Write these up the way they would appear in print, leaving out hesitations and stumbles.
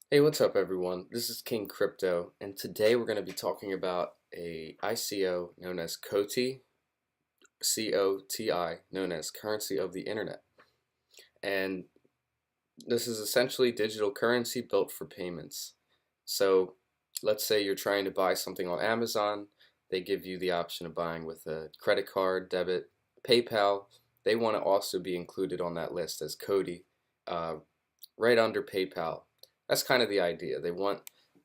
Hey, what's up, everyone? This is King Crypto, and today we're going to be talking about a ICO known as COTI, COTI, known as Currency of the Internet. And this is essentially digital currency built for payments. So let's say you're trying to buy something on Amazon. They give you the option of buying with a credit card, debit, PayPal. They want to also be included on that list as COTI, uh, right under PayPal. That's kind of the idea. They want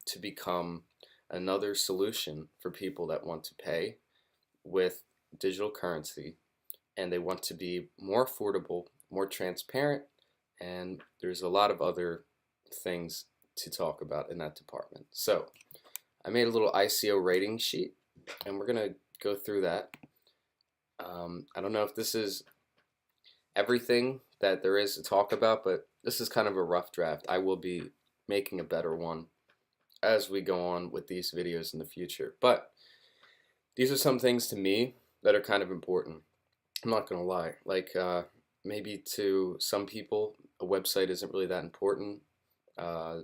to become another solution for people that want to pay with digital currency, and they want to be more affordable, more transparent, and there's a lot of other things to talk about in that department. So I made a little ICO rating sheet, and we're going to go through that. I don't know if this is everything that there is to talk about, but this is kind of a rough draft. I will be making a better one as we go on with these videos in the future. But these are some things to me that are kind of important. I'm not gonna lie. Maybe to some people, a website isn't really that important, uh,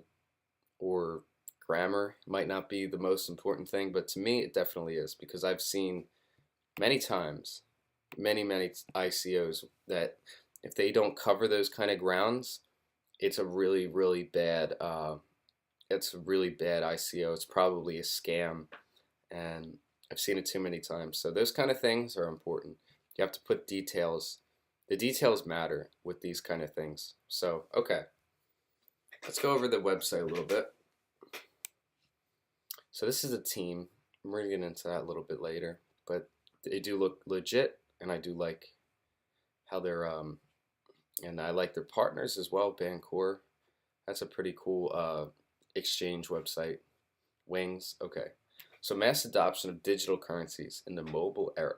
or grammar might not be the most important thing, but to me, it definitely is because I've seen many times, many ICOs that if they don't cover those kind of grounds, it's a really bad it's a really bad ICO. It's probably a scam, and I've seen it too many times. So those kind of things are important. You have to put details. The details matter with these kind of things. So, okay, let's go over the website a little bit. So this is a team. We're gonna get into that a little bit later, but they do look legit, and I do like how they're and I like their partners as well. Bancorp, that's a pretty cool exchange website. Wings, okay. So mass adoption of digital currencies in the mobile era.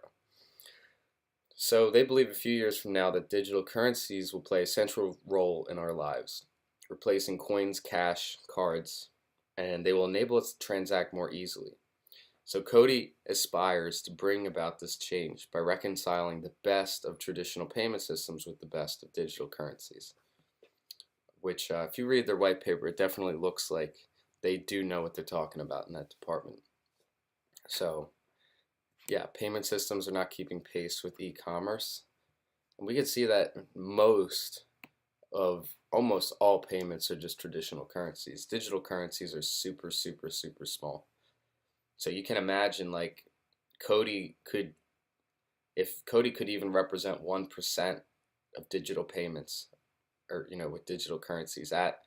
So they believe a few years from now that digital currencies will play a central role in our lives, replacing coins, cash, cards, and they will enable us to transact more easily. So COTI aspires to bring about this change by reconciling the best of traditional payment systems with the best of digital currencies. Which, if you read their white paper, it definitely looks like they do know what they're talking about in that department. So, yeah, payment systems are not keeping pace with e-commerce. And we can see that most of almost all payments are just traditional currencies. Digital currencies are super small. So you can imagine like COTI could, if COTI could even represent 1% of digital payments, or with digital currencies, that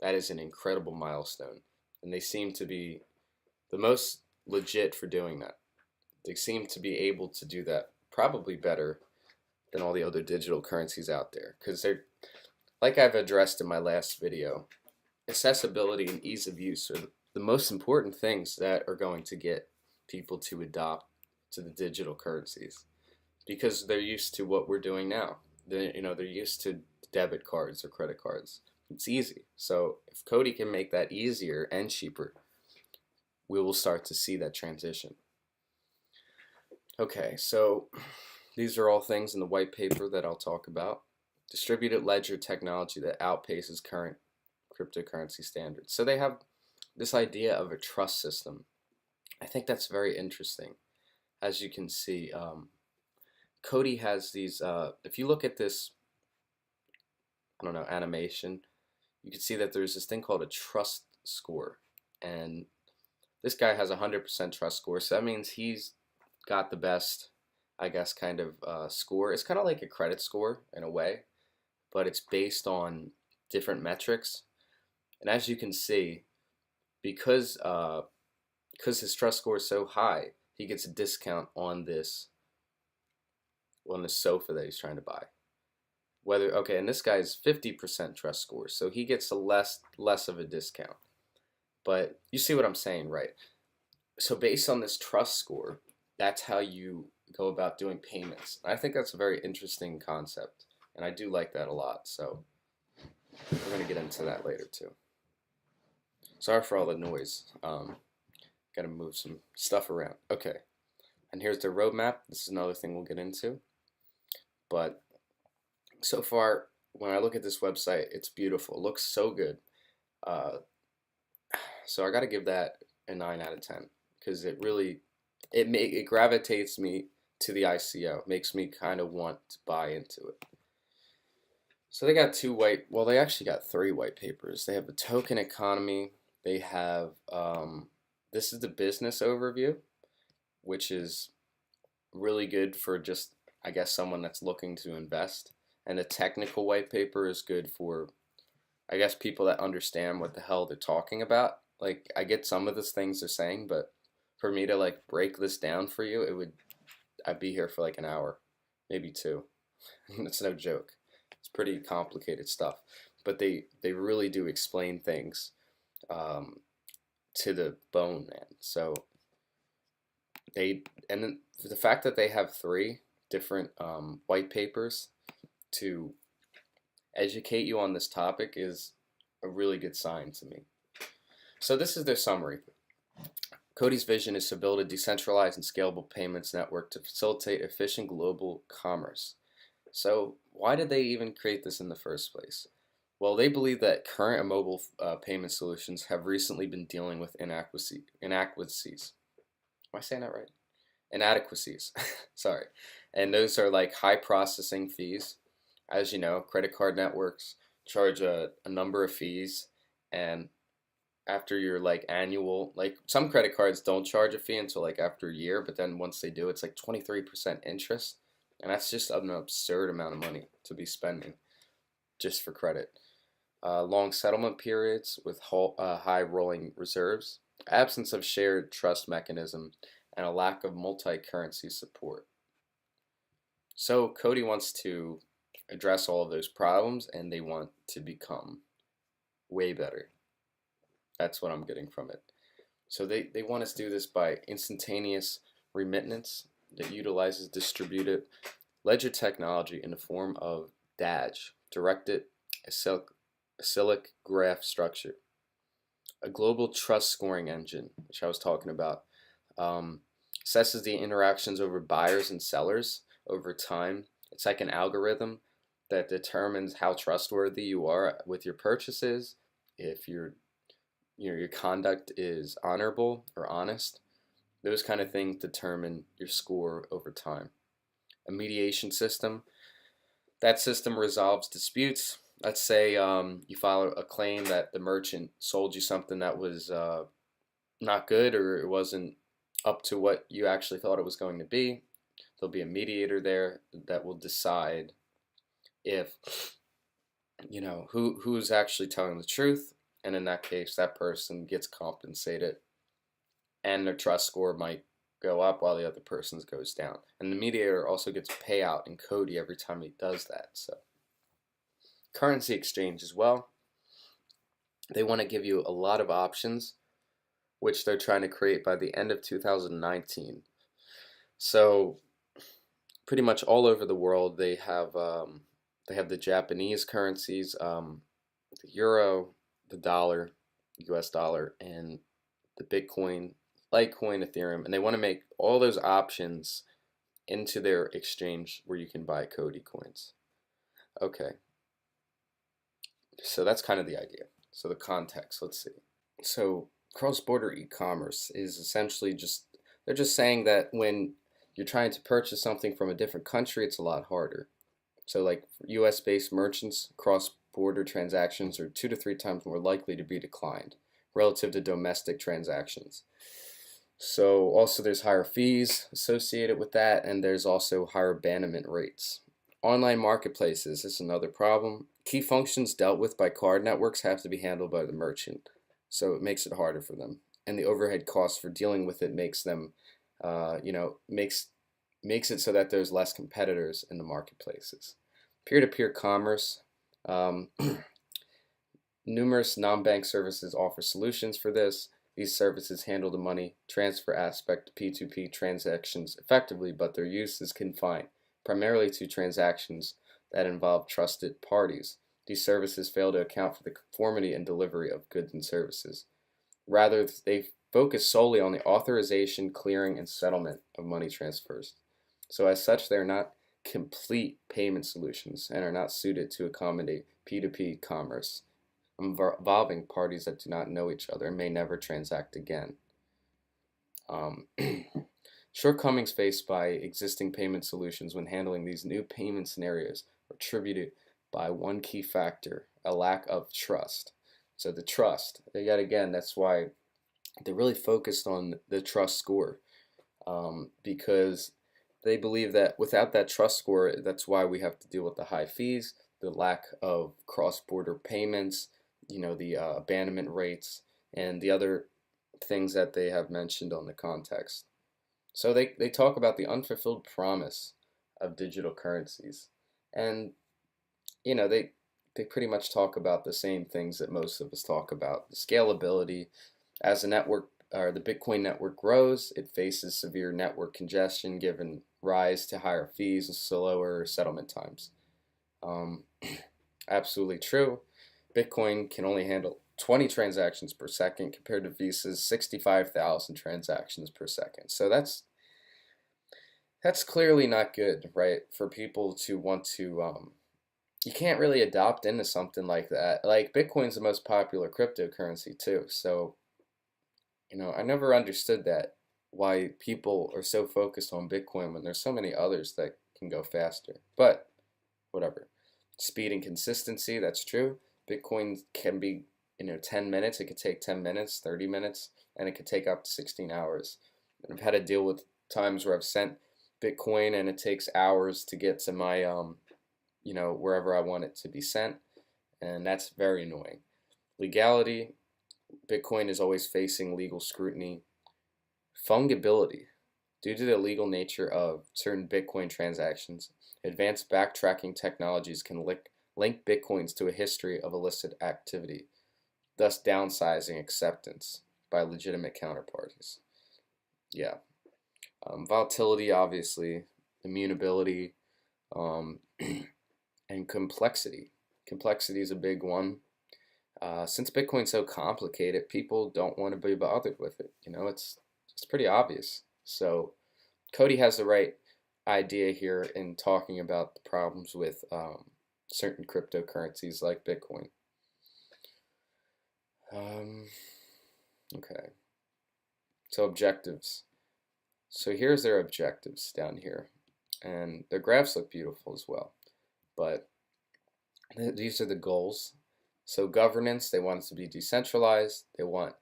is an incredible milestone. And they seem to be the most legit for doing that. They seem to be able to do that probably better than all the other digital currencies out there because they're, like I've addressed in my last video, accessibility and ease of use are the most important things that are going to get people to adopt to the digital currencies because they're used to what we're doing now. They're used to debit cards or credit cards. It's easy. So if COTI can make that easier and cheaper, we will start to see that transition. Okay, so these are all things in the white paper that I'll talk about. Distributed ledger technology that outpaces current cryptocurrency standards. So they have this idea of a trust system. I think that's very interesting. As you can see, COTI has these, if you look at this, I don't know, animation, you can see that there's this thing called a trust score. And this guy has a 100% trust score. So that means he's got the best, I guess, kind of score. It's kind of like a credit score in a way, but it's based on different metrics. And as you can see, because his trust score is so high, he gets a discount on this sofa that he's trying to buy. And this guy's 50% trust score, so he gets a less of a discount. But you see what I'm saying, right? So based on this trust score, that's how you go about doing payments. I think that's a very interesting concept, and I do like that a lot. So we're gonna get into that later too. Sorry for all the noise. Gotta move some stuff around. Okay, and here's the roadmap. This is another thing we'll get into. But so far, when I look at this website, it's beautiful. It looks so good. So I got to give that a 9 out of 10 because it gravitates me to the ICO, makes me kind of want to buy into it. So they got well, they actually got three white papers. They have the token economy. They have this is the business overview, which is really good for just, I guess, someone that's looking to invest. And the technical white paper is good for, I guess, people that understand what the hell they're talking about. Like, I get some of the things they're saying, but for me to like break this down for you, I'd be here for like an hour, maybe two. It's no joke. It's pretty complicated stuff, but they really do explain things um, to the bone, man. So and then the fact that they have three different white papers to educate you on this topic is a really good sign to me. So this is their summary. COTI's vision is to build a decentralized and scalable payments network to facilitate efficient global commerce. So why did they even create this in the first place? Well, they believe that current and mobile payment solutions have recently been dealing with inadequacies. Am I saying that right? Inadequacies. Sorry. And those are like high processing fees. As you know, credit card networks charge a number of fees, and after your like annual, like some credit cards don't charge a fee until like after a year, but then once they do, it's like 23% interest, and that's just an absurd amount of money to be spending just for credit. Long settlement periods with high rolling reserves, absence of shared trust mechanism, and a lack of multi-currency support. So COTI wants to address all of those problems, and they want to become way better. That's what I'm getting from it. So they want us to do this by instantaneous remittance that utilizes distributed ledger technology in the form of DAG, directed acyclic graph structure, a global trust scoring engine, which I was talking about, assesses the interactions over buyers and sellers over time. It's like an algorithm that determines how trustworthy you are with your purchases, if your conduct is honorable or honest. Those kind of things determine your score over time. A mediation system. That system resolves disputes. Let's say you file a claim that the merchant sold you something that was not good, or it wasn't up to what you actually thought it was going to be. There'll be a mediator there that will decide if who's actually telling the truth, and in that case that person gets compensated, and their trust score might go up while the other person's goes down. And the mediator also gets payout in COTI every time he does that. So currency exchange as well. They want to give you a lot of options, which they're trying to create by the end of 2019. So pretty much all over the world they have the Japanese currencies, the euro, the dollar, US dollar, and the Bitcoin, Litecoin, Ethereum, and they want to make all those options into their exchange where you can buy COTI coins. Okay, so that's kind of the idea. So the context, let's see. So cross-border e-commerce is essentially they're just saying that when you're trying to purchase something from a different country, it's a lot harder. So like US-based merchants, cross-border transactions are 2 to 3 times more likely to be declined relative to domestic transactions. So also there's higher fees associated with that, and there's also higher abandonment rates. Online marketplaces is another problem. Key functions dealt with by card networks have to be handled by the merchant, so it makes it harder for them. And the overhead costs for dealing with it makes them, makes it so that there's less competitors in the marketplaces. Peer-to-peer commerce. Numerous non-bank services offer solutions for this. These services handle the money transfer aspect of P2P transactions effectively, but their use is confined primarily to transactions that involve trusted parties. These services fail to account for the conformity and delivery of goods and services. Rather, they focus solely on the authorization, clearing, and settlement of money transfers. So as such, they are not complete payment solutions and are not suited to accommodate P2P commerce involving parties that do not know each other and may never transact again. Um, Shortcomings faced by existing payment solutions when handling these new payment scenarios are attributed by one key factor, a lack of trust. So the trust, yet again, that's why they're really focused on the trust score, because they believe that without that trust score, that's why we have to deal with the high fees, the lack of cross-border payments, the abandonment rates, and the other things that they have mentioned on the context. So they talk about the unfulfilled promise of digital currencies. And, they pretty much talk about the same things that most of us talk about. The scalability, as the network or the Bitcoin network grows, it faces severe network congestion, given rise to higher fees and slower settlement times. Um, Absolutely true. Bitcoin can only handle 20 transactions per second compared to Visa's 65,000 transactions per second. So that's clearly not good, right? For people to want to, you can't really adopt into something like that. Like Bitcoin's the most popular cryptocurrency too. So, I never understood that, why people are so focused on Bitcoin when there's so many others that can go faster. But whatever. Speed and consistency, that's true. Bitcoin can be, 10 minutes. It could take 10 minutes, 30 minutes, and it could take up to 16 hours. And I've had to deal with times where I've sent Bitcoin and it takes hours to get to my, wherever I want it to be sent. And that's very annoying. Legality, Bitcoin is always facing legal scrutiny. Fungibility, due to the legal nature of certain Bitcoin transactions, advanced backtracking technologies can link Bitcoins to a history of illicit activity, thus downsizing acceptance by legitimate counterparties. Yeah. Volatility, obviously, immutability, um, and complexity. Complexity is a big one. Since Bitcoin's so complicated, people don't want to be bothered with it. It's pretty obvious. So COTI has the right idea here in talking about the problems with certain cryptocurrencies like Bitcoin. Okay. So objectives. So here's their objectives down here. And their graphs look beautiful as well. But these are the goals. So governance, they want it to be decentralized. They want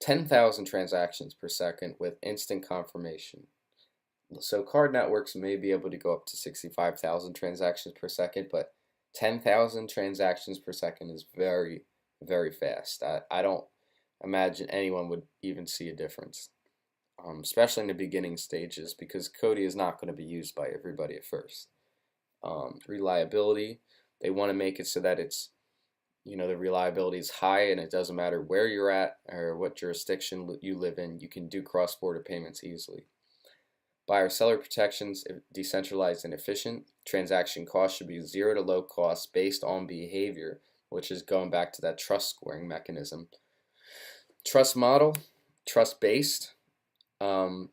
10,000 transactions per second with instant confirmation. So card networks may be able to go up to 65,000 transactions per second, but 10,000 transactions per second is very, very fast. I don't imagine anyone would even see a difference, especially in the beginning stages, because COTI is not going to be used by everybody at first. Reliability, they want to make it so that it's, the reliability is high and it doesn't matter where you're at or what jurisdiction you live in, you can do cross-border payments easily. Buyer-seller protections, decentralized and efficient. Transaction costs should be zero to low cost based on behavior, which is going back to that trust scoring mechanism. Trust model, trust-based. What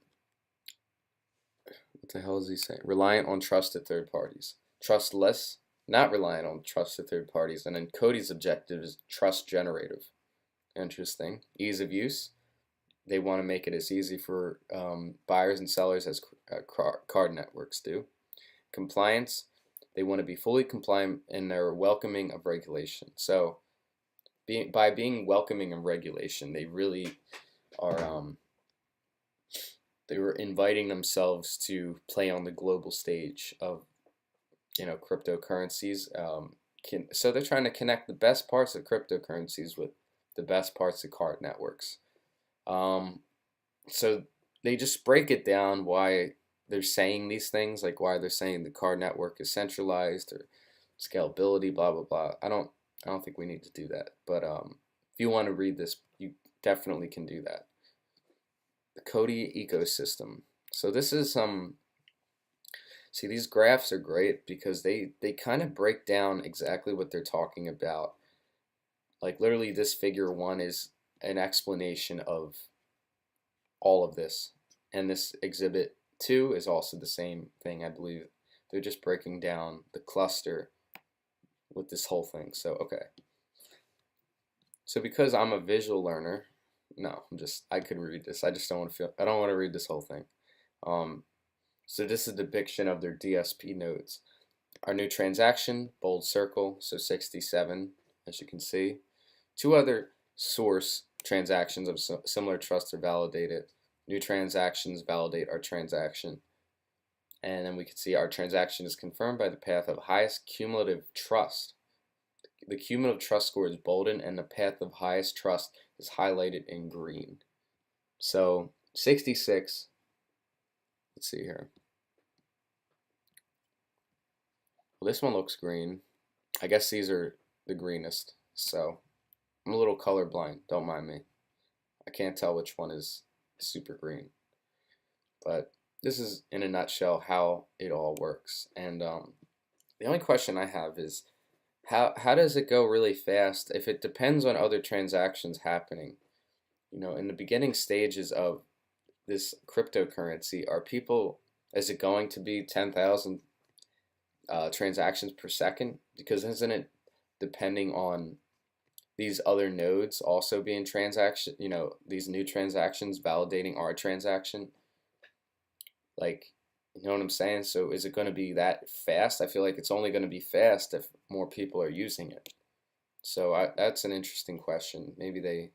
the hell is he saying? Reliant on trusted third parties. Trustless, not reliant on trusted third parties. And then COTI's objective is trust generative. Interesting. Ease of use. They want to make it as easy for buyers and sellers as card networks do. Compliance, they want to be fully compliant and they're welcoming of regulation. So by being welcoming of regulation, they really are they were inviting themselves to play on the global stage of cryptocurrencies. So they're trying to connect the best parts of cryptocurrencies with the best parts of card networks. So they just break it down why they're saying these things, like why they're saying the card network is centralized or scalability, blah blah blah. I don't think we need to do that. But if you want to read this, you definitely can do that. The COTI ecosystem. So this is see, these graphs are great because they kind of break down exactly what they're talking about. Like literally this figure 1 is an explanation of all of this. And this exhibit 2 is also the same thing, I believe. They're just breaking down the cluster with this whole thing. So, okay. So because I'm a visual learner, no, I could read this. I just I don't want to read this whole thing. Um, so this is a depiction of their DSP nodes. Our new transaction, bold circle, so 67, as you can see. Two other source transactions of similar trust are validated. New transactions validate our transaction. And then we can see our transaction is confirmed by the path of highest cumulative trust. The cumulative trust score is bolded and the path of highest trust is highlighted in green. So 66, let's see here. Well, this one looks green. I guess these are the greenest. So I'm a little colorblind, don't mind me. I can't tell which one is super green. But this is, in a nutshell, how it all works. And the only question I have is, how does it go really fast if it depends on other transactions happening? You know, in the beginning stages of this cryptocurrency, is it going to be 10,000 transactions per second? Because isn't it depending on these other nodes also being these new transactions validating our transaction? Like, you know what I'm saying? So is it going to be that fast? I feel like it's only going to be fast if more people are using it. So that's an interesting question. I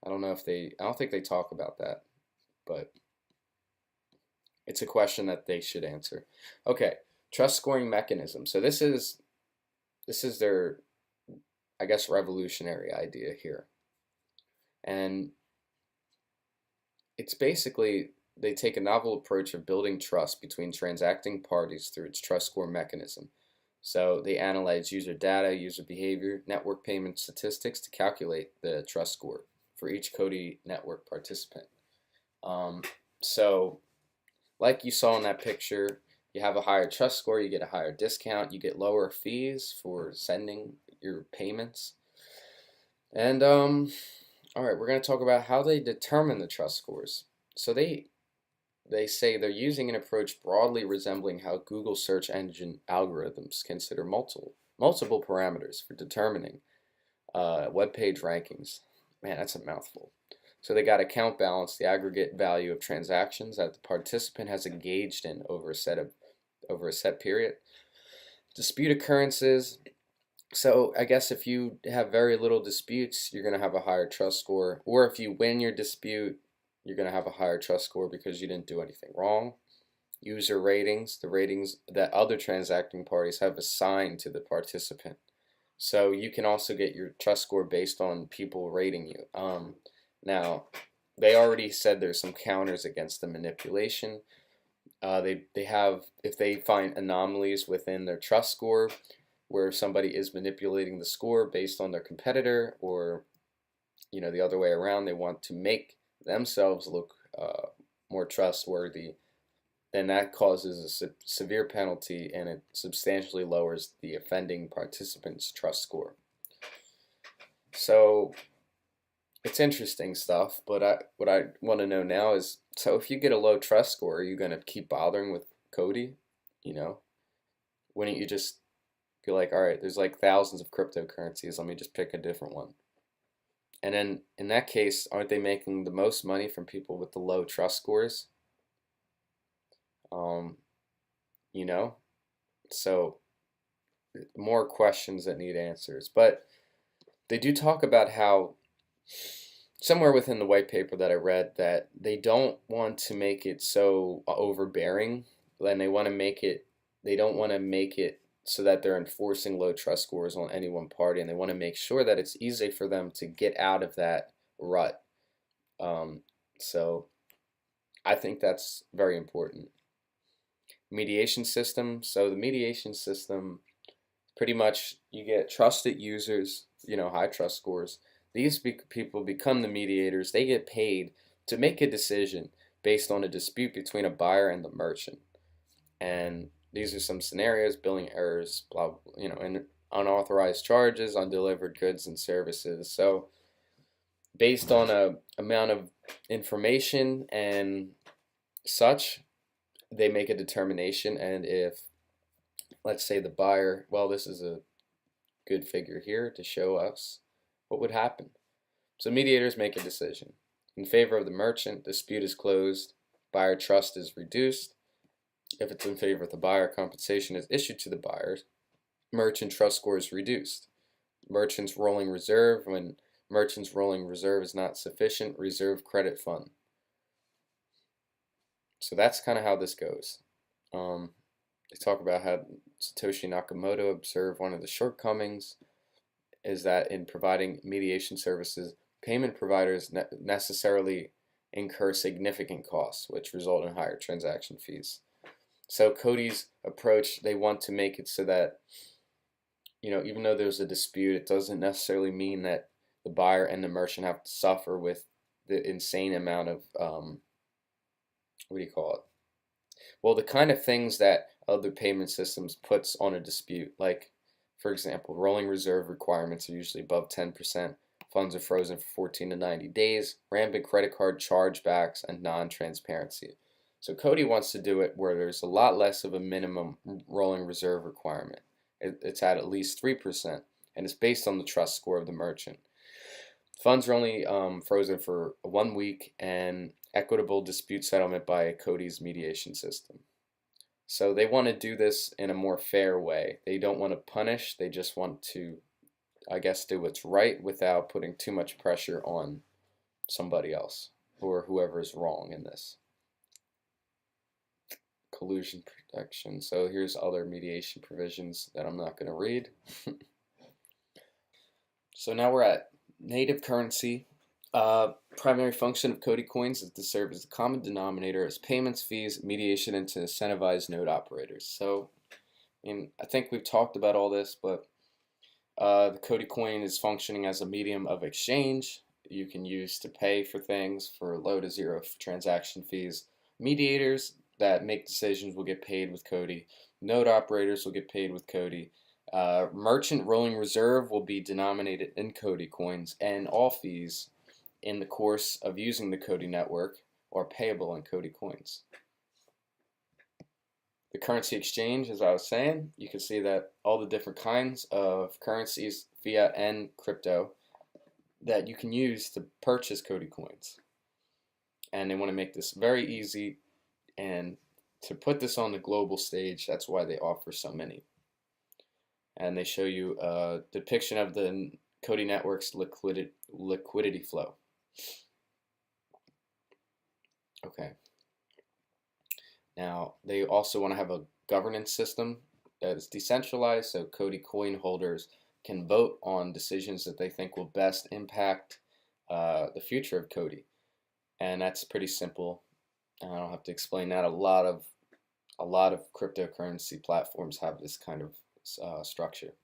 don't know if I don't think they talk about that, but it's a question that they should answer. Okay, trust scoring mechanism. So this is their, I guess, revolutionary idea here. And it's basically, they take a novel approach of building trust between transacting parties through its trust score mechanism. So they analyze user data, user behavior, network payment statistics to calculate the trust score for each COTI network participant. So like you saw in that picture, you have a higher trust score, you get a higher discount, you get lower fees for sending your payments. And all right, we're going to talk about how they determine the trust scores. So they say they're using an approach broadly resembling how Google search engine algorithms consider multiple parameters for determining web page rankings. Man, that's a mouthful. So they got account balance, the aggregate value of transactions that the participant has engaged in over a set period. Dispute occurrences. So I guess if you have very little disputes, you're going to have a higher trust score. Or if you win your dispute, you're going to have a higher trust score because you didn't do anything wrong. User ratings, the ratings that other transacting parties have assigned to the participant. So you can also get your trust score based on people rating you. Now, they already said there's some counters against the manipulation. They have, if they find anomalies within their trust score where somebody is manipulating the score based on their competitor, or the other way around, they want to make themselves look more trustworthy, then that causes a severe penalty and it substantially lowers the offending participant's trust score. So it's interesting stuff, but what I want to know now is, so if you get a low trust score, are you going to keep bothering with COTI? Wouldn't you just be like, all right, there's like thousands of cryptocurrencies, let me just pick a different one? And then in that case, aren't they making the most money from people with the low trust scores? Um, you know, so more questions that need answers. But they do talk about how, somewhere within the white paper that I read, that they don't want to make it so overbearing, and they don't want to make it so that they're enforcing low trust scores on any one party, and they want to make sure that it's easy for them to get out of that rut. So I think that's very important. Mediation system. So the mediation system, pretty much you get trusted users, high trust scores. These people become the mediators. They get paid to make a decision based on a dispute between a buyer and the merchant. And these are some scenarios: billing errors, blah, and unauthorized charges, undelivered goods and services. So based on a amount of information and such, they make a determination. And if, let's say, the buyer, well, this is a good figure here to show us what would happen? So mediators make a decision. In favor of the merchant, dispute is closed, buyer trust is reduced. If it's in favor of the buyer, compensation is issued to the buyers. Merchant trust score is reduced. Merchant's rolling reserve, when merchant's rolling reserve is not sufficient, reserve credit fund. So that's kind of how this goes. They talk about how Satoshi Nakamoto observed one of the shortcomings is that in providing mediation services, payment providers necessarily incur significant costs, which result in higher transaction fees. So COTI's approach, they want to make it so that, even though there's a dispute, it doesn't necessarily mean that the buyer and the merchant have to suffer with the insane amount of, what do you call it? Well, the kind of things that other payment systems puts on a dispute, like, for example, rolling reserve requirements are usually above 10%, funds are frozen for 14 to 90 days, rampant credit card chargebacks, and non-transparency. So COTI wants to do it where there's a lot less of a minimum rolling reserve requirement. It's at least 3%, and it's based on the trust score of the merchant. Funds are only frozen for 1 week, and equitable dispute settlement by COTI's mediation system. So they want to do this in a more fair way. They don't want to punish, they just want to, I guess, do what's right without putting too much pressure on somebody else or whoever is wrong in this. Collusion protection. So here's other mediation provisions that I'm not going to read. So now we're at native currency. Primary function of COTI coins is to serve as the common denominator as payments, fees, mediation, and to incentivize node operators. So, I think we've talked about all this, but the COTI coin is functioning as a medium of exchange. You can use to pay for things for low to zero transaction fees. Mediators that make decisions will get paid with COTI. Node operators will get paid with COTI. Merchant rolling reserve will be denominated in COTI coins, and all fees in the course of using the COTI network are payable in COTI coins. The currency exchange, as I was saying, you can see that all the different kinds of currencies, fiat and crypto, that you can use to purchase COTI coins. And they want to make this very easy, and to put this on the global stage, that's why they offer so many. And they show you a depiction of the COTI network's liquidity flow. Okay. Now, they also want to have a governance system that is decentralized, so COTI coin holders can vote on decisions that they think will best impact the future of COTI. And that's pretty simple. I don't have to explain that. A lot of cryptocurrency platforms have this kind of structure.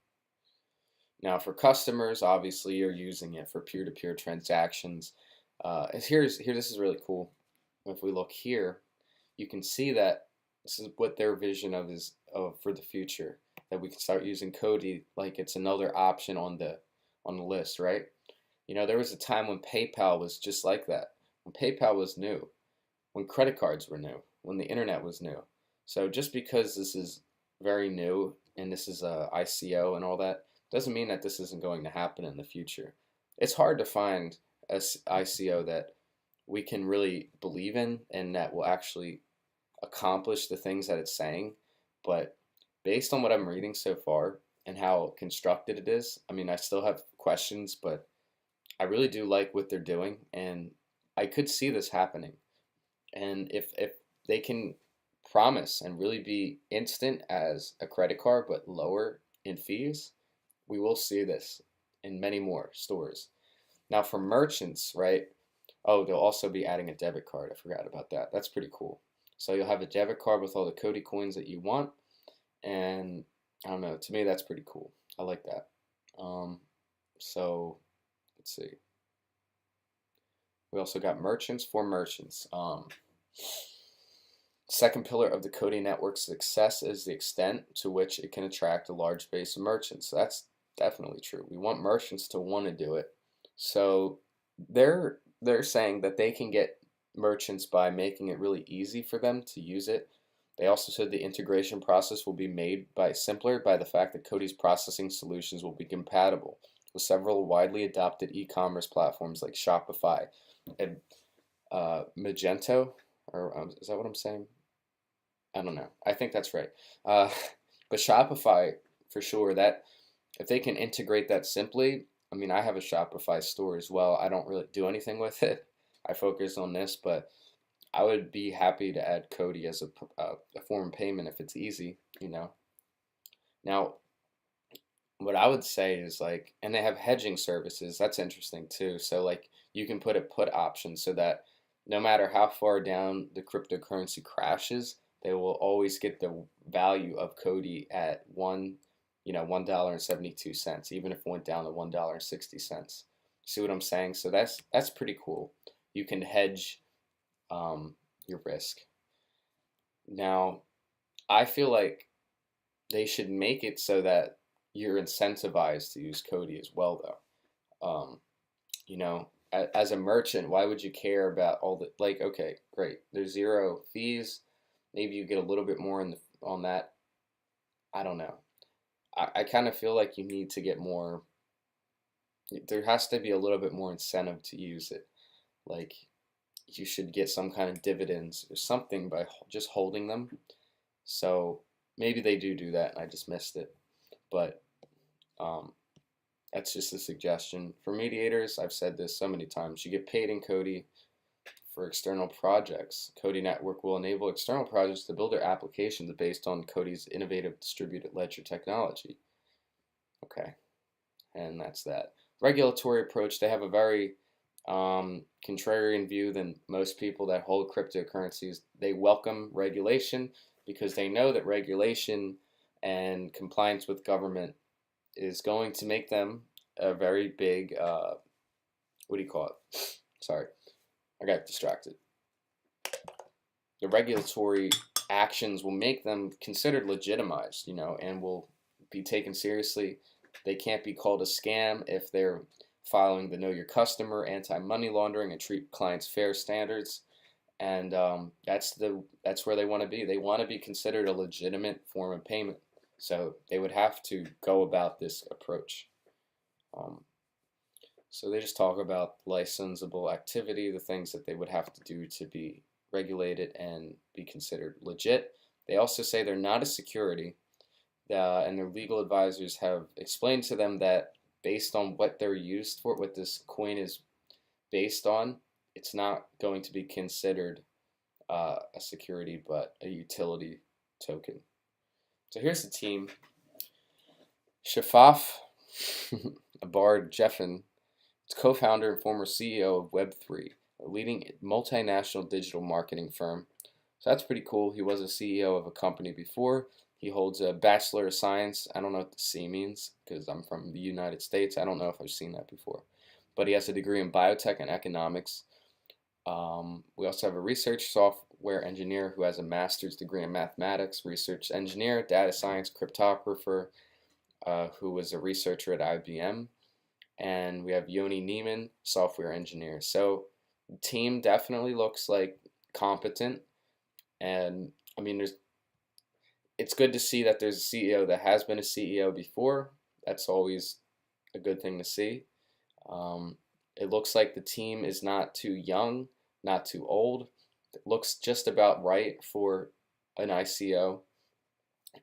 Now, for customers, obviously you're using it for peer-to-peer transactions. This is really cool. If we look here, you can see that this is what their vision is for the future. That we can start using COTI like it's another option on the list, right? There was a time when PayPal was just like that. When PayPal was new, when credit cards were new, when the internet was new. So just because this is very new and this is a ICO and all that, doesn't mean that this isn't going to happen in the future. It's hard to find a ICO that we can really believe in and that will actually accomplish the things that it's saying. But based on what I'm reading so far and how constructed it is, I still have questions, but I really do like what they're doing, and I could see this happening. And if they can promise and really be instant as a credit card but lower in fees, we will see this in many more stores. Now for merchants, right? Oh, they'll also be adding a debit card. I forgot about that. That's pretty cool. So you'll have a debit card with all the COTI coins that you want, and I don't know. To me, that's pretty cool. I like that. So let's see. We also got merchants for merchants. Second pillar of the COTI network's success is the extent to which it can attract a large base of merchants. So that's definitely true. We want merchants to want to do it. So they're saying that they can get merchants by making it really easy for them to use it. They also said the integration process will be made simpler by the fact that COTI's processing solutions will be compatible with several widely adopted e-commerce platforms like Shopify and Magento, or is that what I'm saying? I don't know. I think that's right. Uh, but Shopify, for sure, that if they can integrate that simply, I mean, I have a Shopify store as well. I don't really do anything with it. I focus on this, but I would be happy to add COTI as a form of payment if it's easy, you know. Now, what I would say is like, and they have hedging services. That's interesting too. So like, you can put a put option so that no matter how far down the cryptocurrency crashes, they will always get the value of COTI at $1.72, even if it went down to $1.60. See what I'm saying? So that's pretty cool. You can hedge your risk. Now, I feel like they should make it so that you're incentivized to use COTI as well, though. You know, as a merchant, why would you care about all the like? Okay, great. There's zero fees. Maybe you get a little bit more on that. I don't know. I kind of feel like you need to get more. There has to be a little bit more incentive to use it. Like you should get some kind of dividends or something by just holding them. So maybe they do that, and I just missed it. But um, that's just a suggestion. For mediators, I've said this so many times, you get paid in COTI for external projects. COTI Network will enable external projects to build their applications based on COTI's innovative distributed ledger technology. Okay, and that's that. Regulatory approach, they have a very contrarian view than most people that hold cryptocurrencies. They welcome regulation because they know that regulation and compliance with government is going to make them a very big, what do you call it? Sorry, I got distracted. The regulatory actions will make them considered legitimized, you know, and will be taken seriously. They can't be called a scam if they're following the Know Your Customer, anti-money laundering, and treat clients fair standards. And that's where they want to be. They want to be considered a legitimate form of payment. So they would have to go about this approach. Um, so they just talk about licensable activity, the things that they would have to do to be regulated and be considered legit. They also say they're not a security, and their legal advisors have explained to them that based on what they're used for, what this coin is based on, it's not going to be considered a security, but a utility token. So here's the team. Shafaf Abard Jeffen is co-founder and former CEO of Web3, a leading multinational digital marketing firm. So that's pretty cool. He was a CEO of a company before. He holds a Bachelor of Science. I don't know what the C means because I'm from the United States. I don't know if I've seen that before. But he has a degree in biotech and economics. We also have a research software engineer who has a master's degree in mathematics, research engineer, data science, cryptographer, who was a researcher at IBM. And we have Yoni Neiman, software engineer. So the team definitely looks like competent. And I mean, it's good to see that there's a CEO that has been a CEO before. That's always a good thing to see. It looks like the team is not too young, not too old. It looks just about right for an ICO.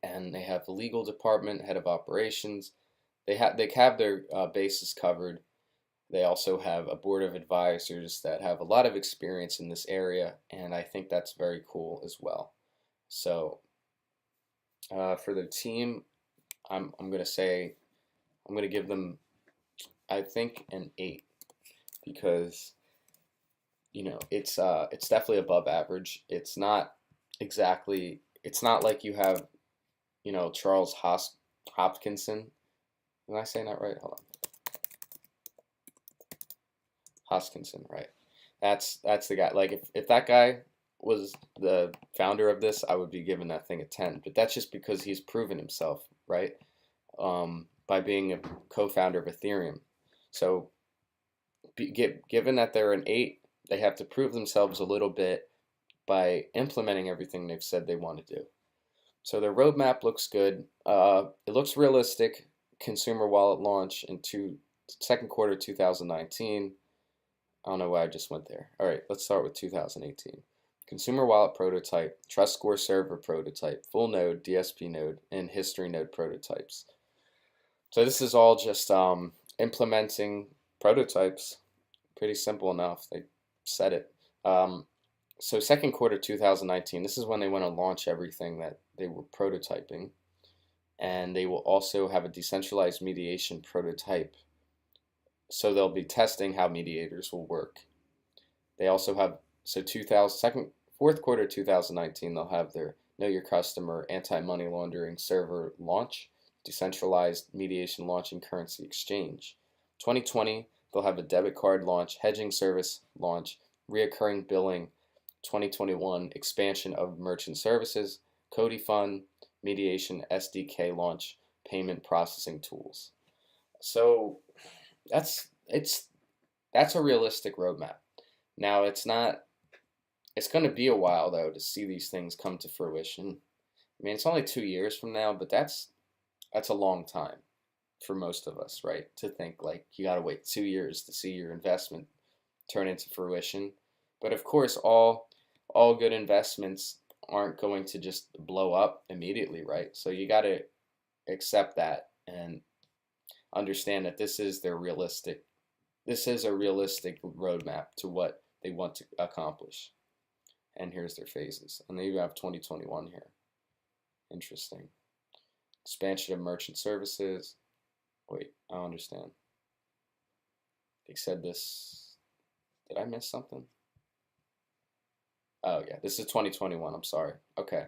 And they have the legal department, head of operations. They have their bases covered. They also have a board of advisors that have a lot of experience in this area, and I think that's very cool as well. So for the team, I'm gonna give them, I think, an 8 because it's definitely above average. It's not like you have Charles Hopkinson. Am I saying that right? Hold on. Hoskinson, right? That's the guy. Like if that guy was the founder of this, I would be giving that thing a 10. But that's just because he's proven himself, right? By being a co-founder of Ethereum. So given that they're an 8, they have to prove themselves a little bit by implementing everything they've said they want to do. So their roadmap looks good. It looks realistic. Consumer wallet launch in second quarter 2019. I don't know why I just went there. All right, let's start with 2018. Consumer wallet prototype, trust score server prototype, full node, DSP node, and history node prototypes. So this is all just implementing prototypes. Pretty simple enough. They said it. So second quarter 2019, this is when they want to launch everything that they were prototyping. And they will also have a decentralized mediation prototype. So they'll be testing how mediators will work. They also have, so fourth quarter 2019, they'll have their Know Your Customer anti-money laundering server launch, decentralized mediation launch, and currency exchange. 2020, they'll have a debit card launch, hedging service launch, reoccurring billing. 2021, expansion of merchant services, COTI fund, mediation, SDK launch, payment processing tools. So that's a realistic roadmap. Now it's going to be a while though to see these things come to fruition. I mean, it's only 2 years from now, but that's a long time for most of us, right? To think like you got to wait 2 years to see your investment turn into fruition. But of course, all good investments aren't going to just blow up immediately, right? So you got to accept that and understand that this is a realistic roadmap to what they want to accomplish. And here's their phases. And then you have 2021 here. Interesting. Expansion of merchant services. Wait, I don't understand. They said this. Did I miss something? Oh yeah, this is 2021. I'm sorry. Okay.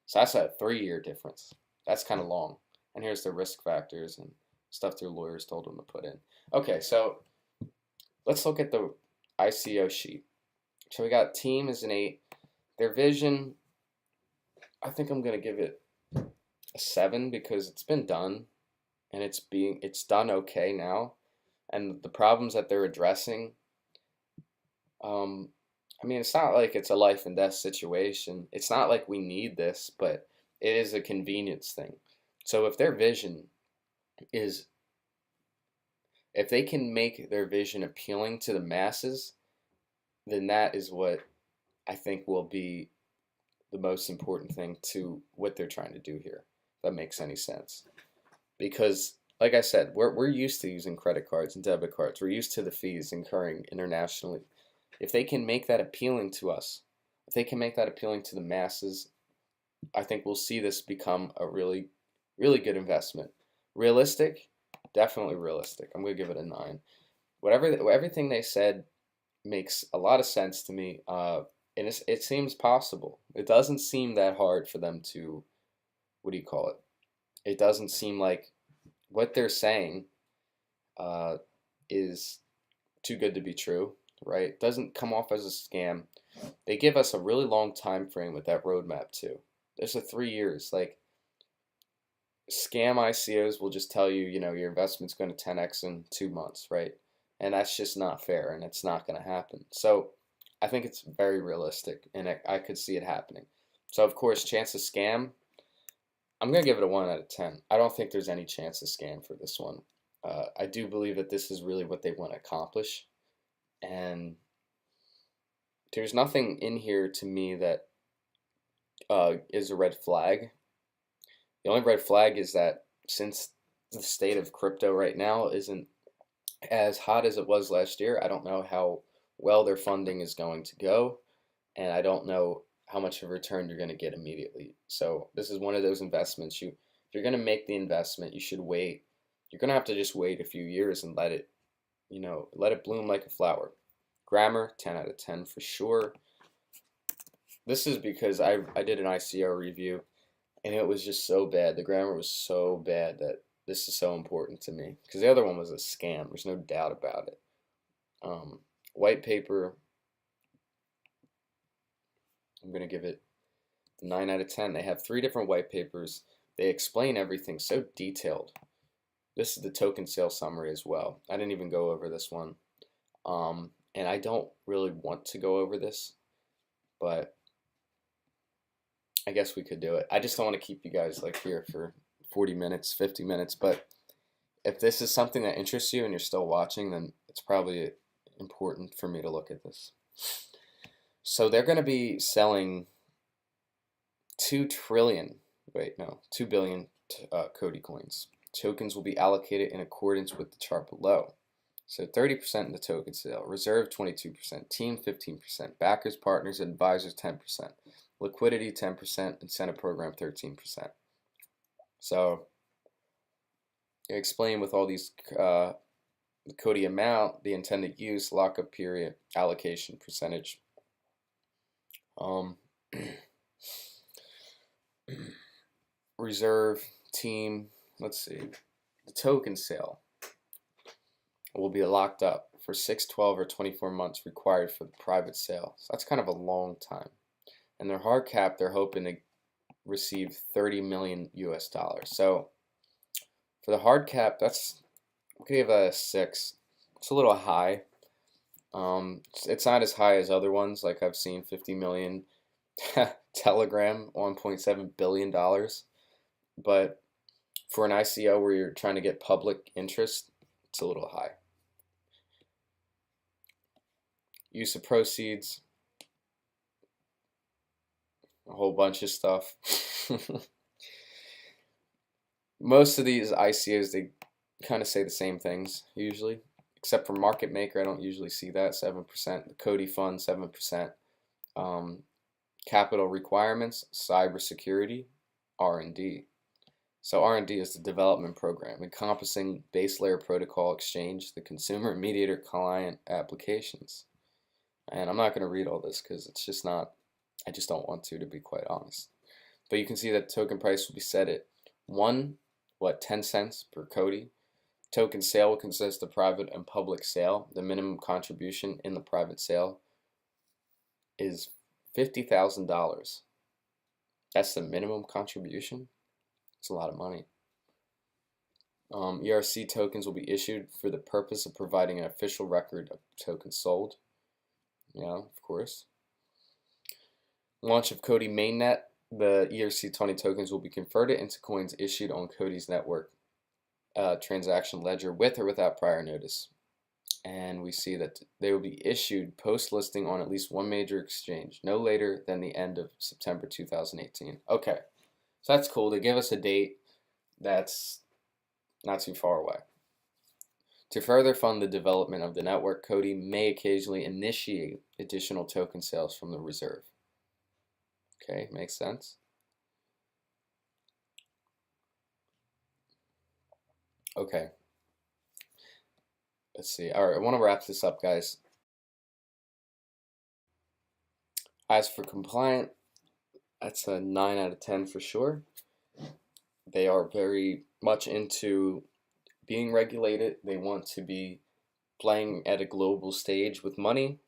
So that's a 3-year difference. That's kind of long. And here's the risk factors and stuff their lawyers told them to put in. Okay, so let's look at the ICO sheet. So we got team is an 8. Their vision, I think I'm gonna give it a 7 because it's been done and it's done okay now. And the problems that they're addressing, I mean, it's not like it's a life and death situation. It's not like we need this, but it is a convenience thing. So if their vision is, if they can make their vision appealing to the masses, then that is what I think will be the most important thing to what they're trying to do here. If that makes any sense. Because, like I said, we're used to using credit cards and debit cards. We're used to the fees incurring internationally. If they can make that appealing to us, if they can make that appealing to the masses, I think we'll see this become a really, really good investment. Realistic? Definitely realistic. I'm going to give it a 9. Everything they said makes a lot of sense to me, and it seems possible. It doesn't seem that hard for them to, what do you call it? It doesn't seem like what they're saying is too good to be true, right? It doesn't come off as a scam. They give us a really long time frame with that roadmap too. There's a 3 years. Like, scam ICOs will just tell you, your investment's going to 10x in 2 months, right? And that's just not fair, and it's not going to happen. So I think it's very realistic, and I could see it happening. So of course, chance of scam, I'm going to give it a 1 out of 10. I don't think there's any chance of scam for this one. I do believe that this is really what they want to accomplish, and there's nothing in here to me that is a red flag. The only red flag is that since the state of crypto right now isn't as hot as it was last year, I don't know how well their funding is going to go, and I don't know how much of a return you're going to get immediately. So this is one of those investments. If you're going to make the investment, you should wait. You're going to have to just wait a few years and let it bloom like a flower. Grammar, 10 out of 10 for sure. This is because I did an ICO review, and it was just so bad. The grammar was so bad that this is so important to me. Because the other one was a scam. There's no doubt about it. White paper, I'm going to give it 9 out of 10. They have 3 different white papers. They explain everything so detailed. This is the token sale summary as well. I didn't even go over this one. And I don't really want to go over this, but I guess we could do it. I just don't want to keep you guys like here for 40 minutes, 50 minutes, but if this is something that interests you and you're still watching, then it's probably important for me to look at this. So they're going to be selling 2 trillion, wait, no, 2 billion COTI coins. Tokens will be allocated in accordance with the chart below. So 30% in the token sale, reserve 22%, team 15%, backers, partners, and advisors 10%, liquidity 10%, incentive program 13%. So explain with all these the COTI amount, the intended use, lockup period, allocation percentage. Reserve, team, let's see. The token sale will be locked up for 6, 12, or 24 months required for the private sale. So that's kind of a long time. And their hard cap, they're hoping to receive 30 million US dollars. So for the hard cap, that's, we could give a 6. It's a little high. It's not as high as other ones, like I've seen 50 million. Telegram, $1.7 billion. But for an ICO where you're trying to get public interest, it's a little high. Use of proceeds, a whole bunch of stuff. Most of these ICOs, they kind of say the same things usually, except for market maker. I don't usually see that. 7%. The COTI fund, 7%. Capital requirements, cybersecurity, R&D. So R&D is the development program encompassing base layer protocol exchange, the consumer mediator client applications. And I'm not going to read all this because it's just not, I just don't want to be quite honest. But you can see that token price will be set at 10 cents per COTI. Token sale will consist of private and public sale. The minimum contribution in the private sale is $50,000. That's the minimum contribution. It's a lot of money. ERC tokens will be issued for the purpose of providing an official record of tokens sold. Yeah, of course. Launch of COTI mainnet. The ERC20 tokens will be converted into coins issued on COTI's network transaction ledger with or without prior notice. And we see that they will be issued post-listing on at least one major exchange, no later than the end of September 2018. Okay, so that's cool. They give us a date that's not too far away. To further fund the development of the network, COTI may occasionally initiate additional token sales from the reserve. Okay, makes sense. Okay. Let's see. All right, I want to wrap this up, guys. As for compliant, that's a 9 out of 10 for sure. They are very much into being regulated. They want to be playing at a global stage with money,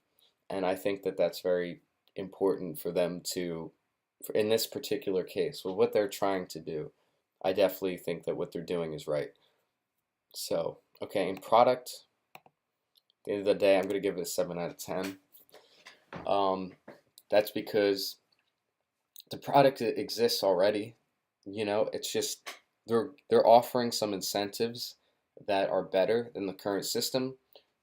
and I think that that's very important for them to, in this particular case, with what they're trying to do. I definitely think that what they're doing is right. So, okay, in product, at the end of the day, I'm going to give it a 7 out of 10. That's because the product exists already. You know, it's just they're offering some incentives that are better than the current system,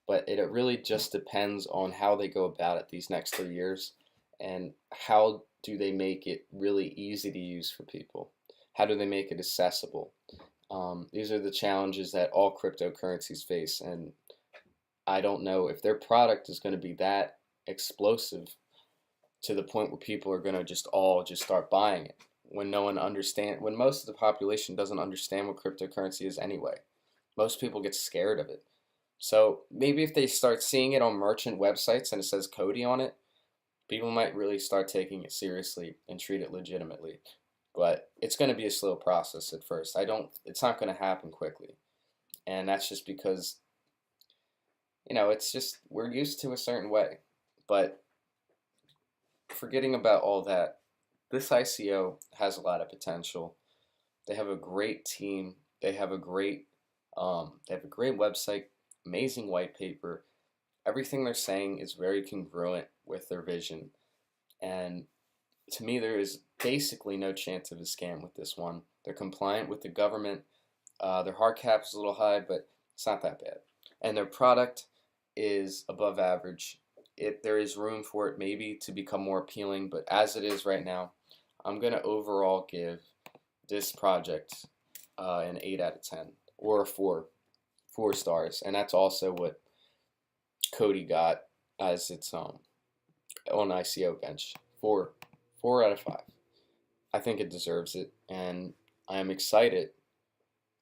but it really just depends on how they go about it these next 3 years, and how do they make it really easy to use for people? How do they make it accessible? These are the challenges that all cryptocurrencies face, and I don't know if their product is going to be that explosive to the point where people are going to just start buying it when when most of the population doesn't understand what cryptocurrency is anyway. Most people get scared of it. So maybe if they start seeing it on merchant websites and it says COTI on it, people might really start taking it seriously and treat it legitimately. But it's going to be a slow process at first. It's not going to happen quickly. And that's just because, it's just, we're used to a certain way. But forgetting about all that, this ICO has a lot of potential. They have a great team. They have a great website, amazing white paper. Everything they're saying is very congruent with their vision. And to me, there is basically no chance of a scam with this one. They're compliant with the government. Their hard cap is a little high, but it's not that bad. And their product is above average. There is room for it maybe to become more appealing, but as it is right now, I'm gonna overall give this project an 8 out of 10 or a 4 stars, and that's also what COTI got as its on ICO bench. 4 out of 5. I think it deserves it, and I am excited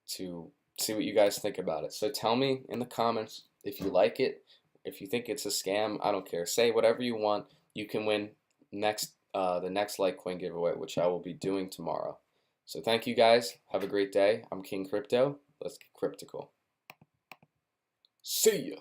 to see what you guys think about it. So tell me in the comments if you like it, if you think it's a scam. I don't care. Say whatever you want. You can win the next Litecoin giveaway, which I will be doing tomorrow. So thank you guys. Have a great day. I'm King Crypto. Let's get cryptical. See ya.